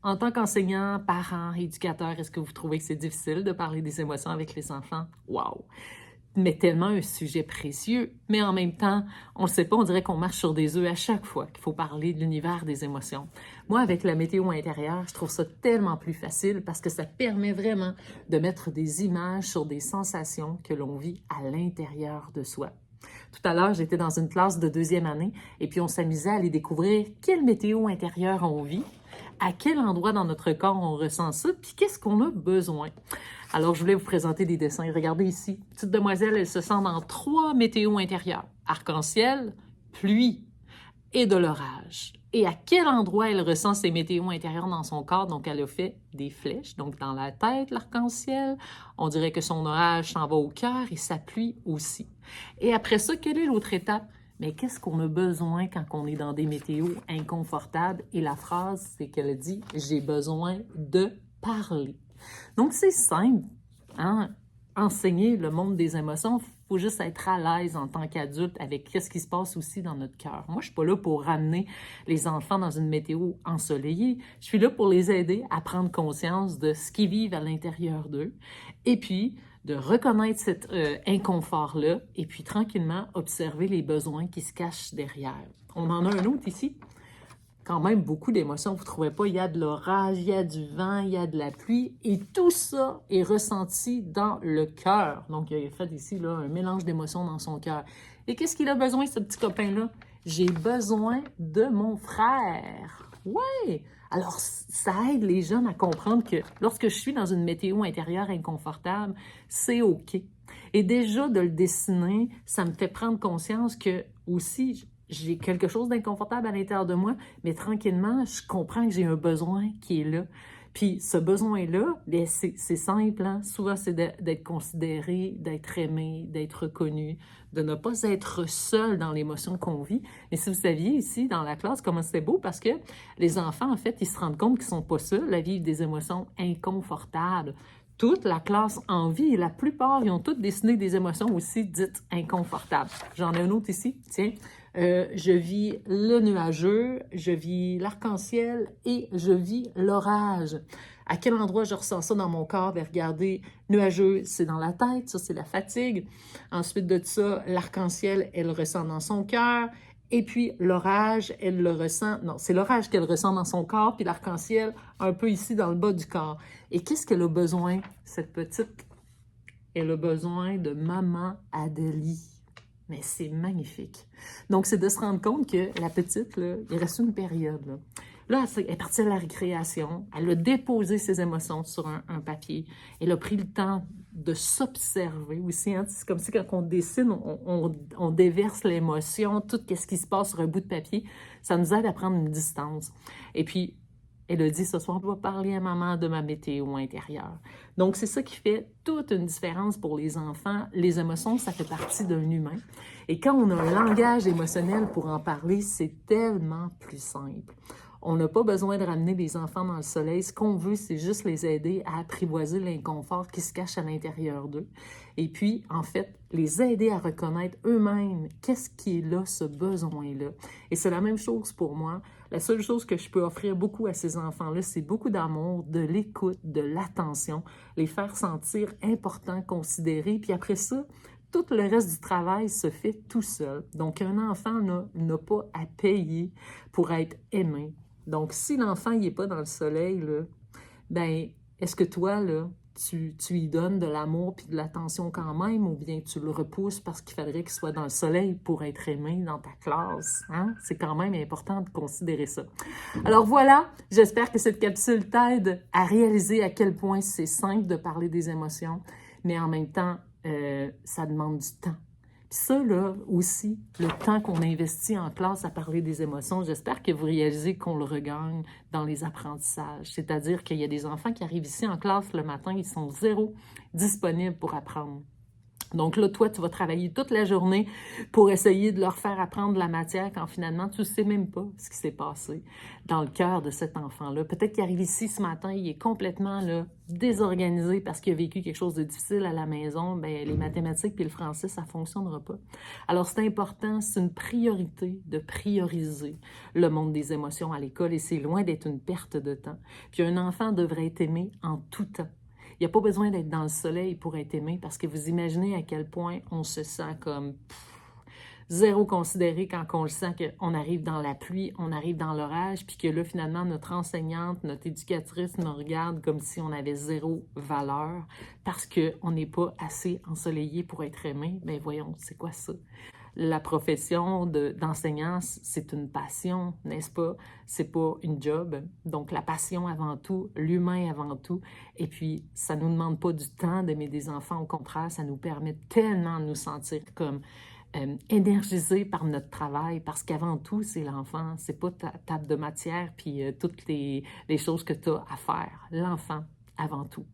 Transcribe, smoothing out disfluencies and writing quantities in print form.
En tant qu'enseignant, parent, éducateur, est-ce que vous trouvez que c'est difficile de parler des émotions avec les enfants? Wow! Mais tellement un sujet précieux, mais en même temps, on le sait pas, on dirait qu'on marche sur des œufs à chaque fois qu'il faut parler de l'univers des émotions. Moi, avec la météo intérieure, je trouve ça tellement plus facile parce que ça permet vraiment de mettre des images sur des sensations que l'on vit à l'intérieur de soi. Tout à l'heure, j'étais dans une classe de deuxième année et puis on s'amusait à aller découvrir quelle météo intérieure on vit, à quel endroit dans notre corps on ressent ça, puis qu'est-ce qu'on a besoin. Alors, je voulais vous présenter des dessins. Regardez ici. Petite demoiselle, elle se sent dans 3 météos intérieures. Arc-en-ciel, pluie et de l'orage. Et à quel endroit elle ressent ces météos intérieures dans son corps? Donc, elle a fait des flèches. Donc, dans la tête, l'arc-en-ciel. On dirait que son orage s'en va au cœur et sa pluie aussi. Et après ça, quelle est l'autre étape? Mais qu'est-ce qu'on a besoin quand on est dans des météos inconfortables? Et la phrase, c'est qu'elle dit « J'ai besoin de parler ». Donc, c'est simple, hein? Enseigner le monde des émotions, il faut juste être à l'aise en tant qu'adulte avec ce qui se passe aussi dans notre cœur. Moi, je suis pas là pour ramener les enfants dans une météo ensoleillée. Je suis là pour les aider à prendre conscience de ce qu'ils vivent à l'intérieur d'eux et puis de reconnaître cet inconfort-là et puis tranquillement observer les besoins qui se cachent derrière. On en a un autre ici. Quand même beaucoup d'émotions, vous ne trouvez pas? Il y a de l'orage, il y a du vent, il y a de la pluie, et tout ça est ressenti dans le cœur. Donc, il a fait ici là, un mélange d'émotions dans son cœur. Et qu'est-ce qu'il a besoin, ce petit copain-là? J'ai besoin de mon frère. Ouais! Alors, ça aide les jeunes à comprendre que lorsque je suis dans une météo intérieure inconfortable, c'est OK. Et déjà, de le dessiner, ça me fait prendre conscience que aussi, j'ai quelque chose d'inconfortable à l'intérieur de moi, mais tranquillement, je comprends que j'ai un besoin qui est là. Puis ce besoin-là, c'est simple, hein? Souvent c'est d'être considéré, d'être aimé, d'être reconnu, de ne pas être seul dans l'émotion qu'on vit. Mais si vous saviez ici, dans la classe, comment c'était beau, parce que les enfants, en fait, ils se rendent compte qu'ils sont pas seuls à vivre des émotions inconfortables. Toute la classe en vit et la plupart, ils ont toutes dessiné des émotions aussi dites inconfortables. J'en ai un autre ici, tiens. Je vis le nuageux, je vis l'arc-en-ciel et je vis l'orage. À quel endroit je ressens ça dans mon corps? Bien, regardez, nuageux, c'est dans la tête, ça c'est la fatigue. Ensuite de ça, l'arc-en-ciel, elle le ressent dans son cœur. Et puis l'orage, elle le ressent, non, c'est l'orage qu'elle ressent dans son corps, puis l'arc-en-ciel un peu ici dans le bas du corps. Et qu'est-ce qu'elle a besoin, cette petite? Elle a besoin de maman Adélie. Mais c'est magnifique. Donc, c'est de se rendre compte que la petite, là, il reste une période. Là, elle est partie à la récréation. Elle a déposé ses émotions sur un papier. Elle a pris le temps de s'observer aussi. Hein? C'est comme si quand on dessine, on déverse l'émotion, tout ce qui se passe sur un bout de papier. Ça nous aide à prendre une distance. Et puis, elle a dit, ce soir, on va parler à maman de ma météo intérieure. Donc, c'est ça qui fait toute une différence pour les enfants. Les émotions, ça fait partie d'un humain. Et quand on a un langage émotionnel pour en parler, c'est tellement plus simple. On n'a pas besoin de ramener les enfants dans le soleil. Ce qu'on veut, c'est juste les aider à apprivoiser l'inconfort qui se cache à l'intérieur d'eux. Et puis, en fait, les aider à reconnaître eux-mêmes qu'est-ce qui est là, ce besoin-là. Et c'est la même chose pour moi. La seule chose que je peux offrir beaucoup à ces enfants-là, c'est beaucoup d'amour, de l'écoute, de l'attention, les faire sentir importants, considérés. Puis après ça, tout le reste du travail se fait tout seul. Donc, un enfant n'a pas à payer pour être aimé. Donc, si l'enfant n'est pas dans le soleil, là, ben, est-ce que toi, là, tu lui donnes de l'amour puis de l'attention quand même, ou bien tu le repousses parce qu'il faudrait qu'il soit dans le soleil pour être aimé dans ta classe? Hein? C'est quand même important de considérer ça. Alors voilà, j'espère que cette capsule t'aide à réaliser à quel point c'est simple de parler des émotions, mais en même temps, ça demande du temps. Puis ça, là, aussi, le temps qu'on investit en classe à parler des émotions, j'espère que vous réalisez qu'on le regagne dans les apprentissages. C'est-à-dire qu'il y a des enfants qui arrivent ici en classe le matin, ils sont zéro disponibles pour apprendre. Donc là, toi, tu vas travailler toute la journée pour essayer de leur faire apprendre la matière quand finalement, tu ne sais même pas ce qui s'est passé dans le cœur de cet enfant-là. Peut-être qu'il arrive ici ce matin, il est complètement là, désorganisé parce qu'il a vécu quelque chose de difficile à la maison. Bien, les mathématiques puis le français, ça ne fonctionnera pas. Alors, c'est important, c'est une priorité de prioriser le monde des émotions à l'école et c'est loin d'être une perte de temps. Puis un enfant devrait être aimé en tout temps. Il n'y a pas besoin d'être dans le soleil pour être aimé parce que vous imaginez à quel point on se sent comme zéro considéré quand on le sent qu'on arrive dans la pluie, on arrive dans l'orage, puis que là, finalement, notre enseignante, notre éducatrice nous regarde comme si on avait zéro valeur parce qu'on n'est pas assez ensoleillé pour être aimé. Bien, voyons, c'est quoi ça? La profession d'enseignant, c'est une passion, n'est-ce pas? C'est pas une job. Donc, la passion avant tout, l'humain avant tout. Et puis, ça nous demande pas du temps d'aimer des enfants. Au contraire, ça nous permet tellement de nous sentir comme énergisés par notre travail. Parce qu'avant tout, c'est l'enfant. C'est pas ta table de matière puis toutes les choses que tu as à faire. L'enfant avant tout.